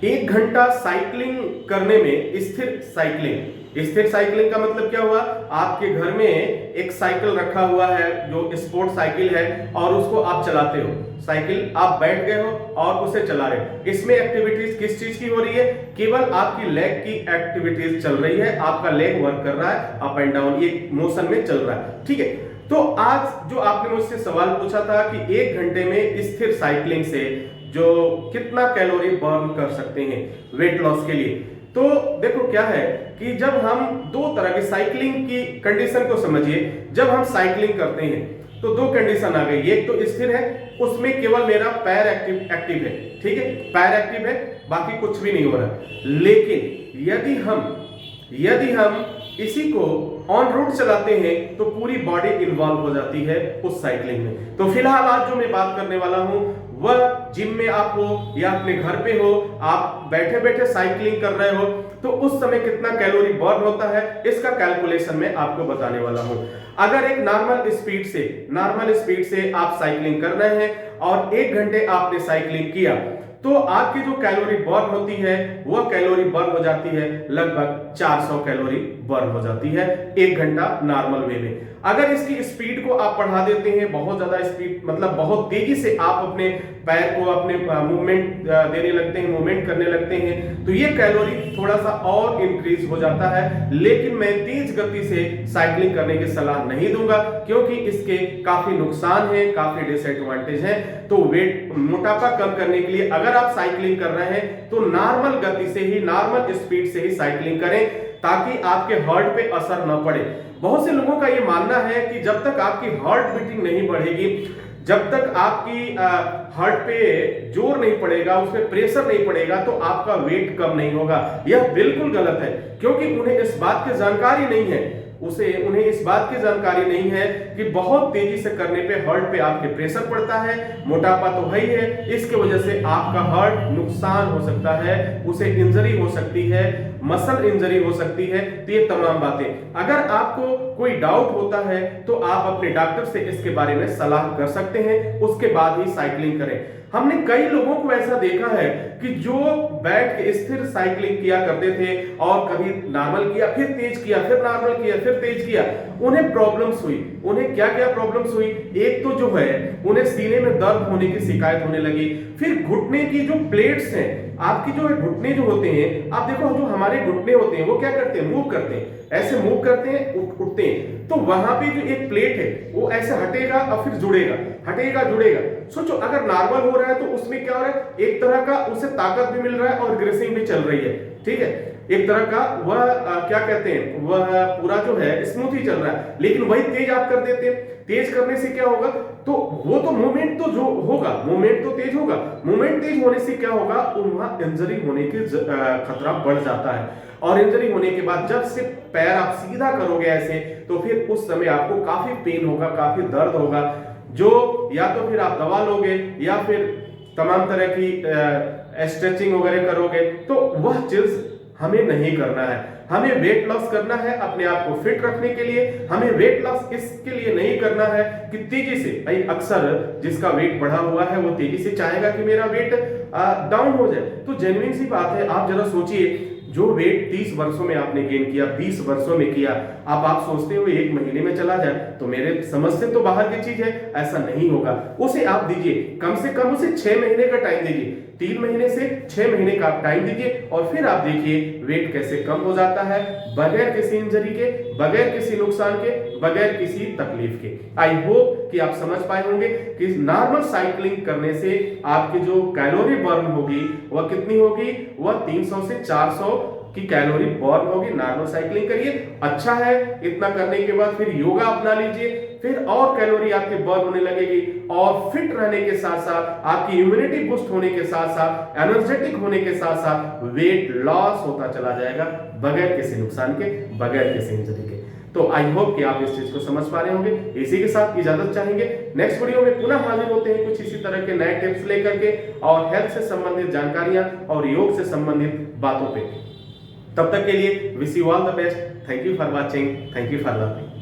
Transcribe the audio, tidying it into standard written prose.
1 घंटा साइकिलिंग करने में स्थिर साइकिलिंग का मतलब क्या हुआ? आपके घर में एक साइकिल रखा हुआ है जो स्पोर्ट साइकिल है और उसको आप चलाते हो। साइकिल आप बैठ गए हो और उसे चला रहे हो। इसमें एक्टिविटीज किस चीज की हो रही है? केवल आपकी लेग की एक्टिविटीज चल रही है, आपका लेग वर्क कर रहा है, अप एंड डाउन ये मोशन में चल रहा है। ठीक है, तो आज जो आपने मुझसे सवाल पूछा था कि 1 घंटे में स्थिर साइकिलिंग से जो कितना कैलोरी बर्न कर सकते हैं वेट लॉस के लिए, तो देखो क्या है कि जब हम दो तरह की साइकिलिंग की कंडीशन को समझिए। जब हम साइकिलिंग करते हैं तो दो कंडीशन आ गई, एक तो स्थिर है, उसमें केवल मेरा पैर एक्टिव है, ठीक है, पैर एक्टिव है, बाकी कुछ भी नहीं हो रहा। लेकिन यदि हम इसी को ऑन रोड चलाते हैं तो पूरी बॉडी इन्वॉल्व हो जाती है उस साइकिलिंग में। तो फिलहाल आज जो मैं बात करने वाला हूं वह जिम में आप हो या अपने घर पे हो, आप बैठे बैठे साइकिलिंग कर रहे हो तो उस समय कितना कैलोरी बर्न होता है इसका कैलकुलेशन मैं आपको बताने वाला हूं। अगर एक नॉर्मल स्पीड से आप साइकिलिंग कर रहे हैं और 1 घंटे आपने साइकिलिंग किया तो आपकी जो कैलोरी बर्न होती है वह कैलोरी बर्न हो जाती है लगभग 400 कैलोरी बर्न हो जाती है 1 घंटा नॉर्मल वे में। अगर इसकी स्पीड को आप बढ़ा देते हैं, बहुत ज्यादा स्पीड मतलब बहुत तेजी से आप अपने पैर को अपने मूवमेंट देने लगते हैं, मूवमेंट करने लगते हैं, तो ये कैलोरी थोड़ा सा और इंक्रीज हो जाता है। लेकिन मैं तेज गति से साइकिलिंग करने की सलाह नहीं दूंगा क्योंकि इसके काफी नुकसान है, काफी डिसएडवांटेज है। तो वेट मोटापा कम करने के लिए अगर आप साइकिलिंग कर रहे हैं तो नॉर्मल गति से ही, नॉर्मल स्पीड से ही साइकिलिंग करें ताकि आपके हार्ट पे असर न पड़े। बहुत से लोगों का यह मानना है कि जब तक आपकी हार्ट बीटिंग नहीं बढ़ेगी, जब तक आपकी हार्ट पे जोर नहीं पड़ेगा, उसमें प्रेशर नहीं पड़ेगा तो आपका वेट कम नहीं होगा। यह बिल्कुल गलत है क्योंकि उन्हें इस बात की जानकारी नहीं है, उन्हें इस बात की जानकारी नहीं है कि बहुत तेजी से करने पे हार्ट पे आपके प्रेशर पड़ता है, मोटापा तो है ही है, इसके वजह से आपका हार्ट नुकसान हो सकता है, उसे इंजरी हो सकती है, मसल इंजरी हो सकती है। तो ये तमाम बातें, अगर आपको कोई डाउट होता है तो आप अपने डॉक्टर से इसके बारे में सलाह कर सकते हैं, उसके बाद ही साइकिलिंग करें। हमने कई लोगों को ऐसा देखा है कि जो बैठ के स्थिर साइकिलिंग किया करते थे और कभी नॉर्मल किया, फिर तेज किया, फिर नॉर्मल किया, फिर तेज किया, उन्हें प्रॉब्लम्स हुई। उन्हें क्या क्या प्रॉब्लम्स हुई? एक तो जो है उन्हें सीने में दर्द होने की शिकायत होने लगी, फिर घुटने की जो प्लेट्स हैं, आपकी जो घुटने जो होते हैं, आप देखो जो हमारे घुटने होते हैं वो क्या करते हैं, मूव करते हैं, ऐसे मूव करते हैं, उठते हैं, तो वहां पे जो एक प्लेट है वो ऐसे हटेगा और फिर जुड़ेगा, हटेगा जुड़ेगा। सोचो अगर नॉर्मल हो रहा है तो उसमें क्या हो रहा है, एक तरह का उसे ताकत भी मिल रहा है और ग्रेसिंग भी चल रही है, ठीक है, एक तरह का वह क्या कहते हैं, वह पूरा जो है स्मूथ ही चल रहा है। लेकिन वही तेज आप कर देते हैं, तेज करने से क्या होगा, तो वो तो मूवमेंट तो जो होगा, मूवमेंट तो तेज होगा, मूवमेंट तेज होने से क्या होगा, वहां इंजरी होने की खतरा बढ़ जाता है। और इंजरी होने के बाद जब से पैर आप सीधा करोगे ऐसे, तो फिर उस समय आपको काफी पेन होगा, काफी दर्द होगा, जो या तो फिर आप दवा लोगे या फिर तमाम तरह की स्ट्रेचिंग वगैरह करोगे, तो वह चीज हमें नहीं करना है। हमें वेट लॉस करना है अपने आप को फिट रखने के लिए। हमें वेट लॉस इसके लिए नहीं करना है कि तेजी से, भाई अक्सर जिसका वेट बढ़ा हुआ है वो तेजी से चाहेगा कि मेरा वेट डाउन हो जाए। तो जेन्युइन सी बात है, आप जरा सोचिए, जो वेट 30 वर्षों में आपने गेन किया, 20 वर्षों में किया, अब आप सोचते हो 1 महीने में चला जाए, तो मेरे समझ से तो बाहर की चीज है, ऐसा नहीं होगा। उसे आप दीजिए, कम से कम उसे 6 महीने का टाइम दीजिए, 3 महीने से 6 महीने का आप टाइम दीजिए और फिर आप देखिए वेट कैसे कम हो जाता है बगैर किसी इंजरी के, बगैर किसी नुकसान के, बगैर किसी तकलीफ के। आई होप कि आप समझ पाए होंगे कि नॉर्मल साइकिलिंग करने से आपकी जो कैलोरी बर्न होगी वह कितनी होगी, वह 300 से 400 की कैलोरी बर्न होगी। नॉर्मल साइकिलिंग करिए, अच्छा है। इतना करने के बाद फिर योगा अपना लीजिए, फिर और कैलोरी आपके बर्न होने लगेगी और फिट रहने के साथ साथ आपकी इम्यूनिटी बूस्ट होने के साथ साथ एनर्जेटिक होने के साथ साथ वेट लॉस होता चला जाएगा बगैर किसी नुकसान के, बगैर किसी इंजरी के। तो आई होप कि आप इस चीज को समझ पा रहे होंगे। इसी के साथ इजाजत चाहेंगे, नेक्स्ट वीडियो में पुनः हाजिर होते हैं कुछ इसी तरह के नए टिप्स लेकर के और हेल्थ से संबंधित जानकारियां और योग से संबंधित बातों पे। तब तक के लिए wish you all the best. Thank you for watching, thank you for learning.